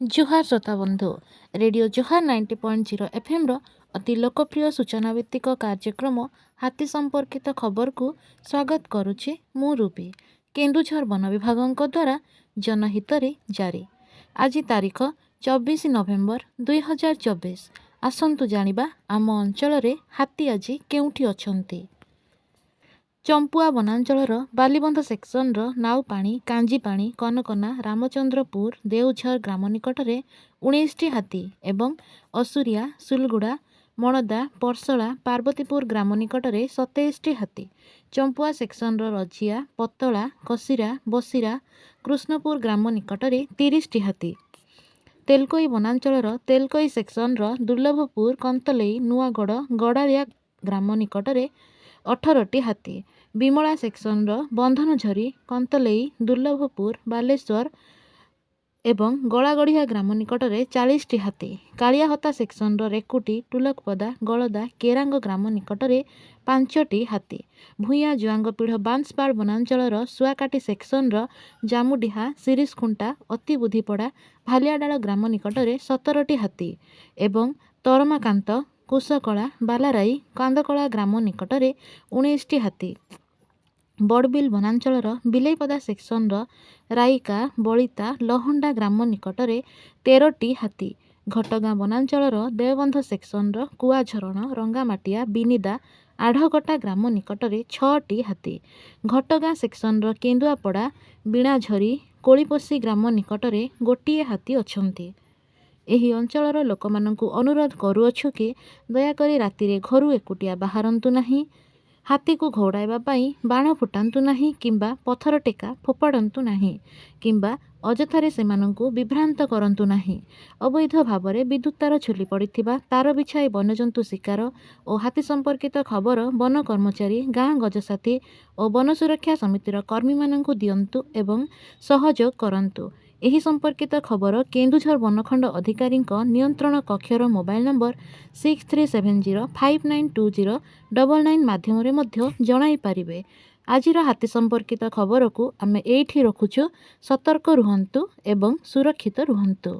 जुहार श्रोता बंधु रेडियो जुहार 90.0 FM अति लोकप्रिय सूचना भित्तिक कार्यक्रम हाथी संपर्कित खबर को स्वागत करुछि मु रूपी केन्दुझर वन विभाग द्वारा जनहित जारी। आज तारीख 24 नवेम्बर 2024। आसंतु जानिबा आम अंचल हाथी आज केउठी अछंती। चंपुआ वनांचलर बालीबंध सेक्शनर नाउपाणी कांजीपाणी कनकना रामचंद्रपुर देवझर ग्राम निकट में 19टी हाथी एवं असुरिया सुलगुड़ा मणदा परसला पार्वतीपुर ग्राम निकट में 27टी हाथी चंपुआ सेक्शनर रजिया पतला कसीरा बसीरा कृष्णपुर ग्राम निकट में 30टी हाथी तेलकोई वनांचलर तेलकोई सेक्शनर दुर्लभपुर कंतलई नुआगढ़ गड़ालिया ग्राम निकट में 18टी हाथी विमला सेक्शनर बंधनझरी कंतलई दुर्लभपुर बालेश्वर एवं गलागढ़िया ग्राम निकट में 40टी हाथी कालियाहता सेक्शनर रेकुटी टुलकपदा गलदा केरांग ग्राम निकट में 5टी हाथी भूया जुआंगपीढ़ बांसपाड़ वनांचलर सुआकाटी सेक्शनर जामुडीहा सिरिसखुंटा अतिबुद्धिपड़ा भालियाडाल ग्राम निकट में 17टी हाथी एवं तरमाकांत कुशकला बालाराई कांदकला ग्राम निकट में 19टी हाथी बड़बिल वनांचलर बिलेईपदा सेक्शनर राइका बलिता लहंडा ग्राम निकट में 13टी हाथी घटगाँ वनांचलर देवबंध सेक्शनर कुआझरण रंगामाटिया बिनिदा आढ़गटा ग्राम निकट में 6टी हाथी घटगाँ सेक्शनर केन्दुआपड़ा बीणाझरी कोलीपोसी ग्राम निकट में गोटिए हाथी अछंती। ଏହି ଅଞ୍ଚଳର ଲୋକମାନଙ୍କୁ ଅନୁରୋଧ କରୁଅଛୁ କି ଦୟାକରି ରାତିରେ ଘରୁ ଏକୁଟିଆ ବାହାରନ୍ତୁ ନାହିଁ। ହାତୀକୁ ଘଉଡ଼ାଇବା ପାଇଁ ବାଣ ଫୁଟାନ୍ତୁ ନାହିଁ କିମ୍ବା ପଥର ଟେକା ଫୋପାଡ଼ନ୍ତୁ ନାହିଁ କିମ୍ବା ଅଯଥାରେ ସେମାନଙ୍କୁ ବିଭ୍ରାନ୍ତ କରନ୍ତୁ ନାହିଁ। ଅବୈଧ ଭାବରେ ବିଦ୍ୟୁତ୍ ତାର ଝୁଲି ପଡ଼ିଥିବା ତାର ବିଛାଇ ବନ୍ୟଜନ୍ତୁ ଶିକାର ଓ ହାତୀ ସମ୍ପର୍କିତ ଖବର ବନ କର୍ମଚାରୀ ଗାଁ ଗଜସାଥୀ ଓ ବନ ସୁରକ୍ଷା ସମିତିର କର୍ମୀମାନଙ୍କୁ ଦିଅନ୍ତୁ ଏବଂ ସହଯୋଗ କରନ୍ତୁ। ଏହି ସମ୍ପର୍କିତ ଖବର କେନ୍ଦୁଝର ବନଖଣ୍ଡ ଅଧିକାରୀଙ୍କ ନିୟନ୍ତ୍ରଣ କକ୍ଷର ମୋବାଇଲ ନମ୍ବର 6370592099 ମାଧ୍ୟମରେ ମଧ୍ୟ ଜଣାଇ ପାରିବେ। ଆଜିର ହାତୀ ସମ୍ପର୍କିତ ଖବରକୁ ଆମେ ଏଇଠି ରଖୁଛୁ। ସତର୍କ ରୁହନ୍ତୁ ଏବଂ ସୁରକ୍ଷିତ ରୁହନ୍ତୁ।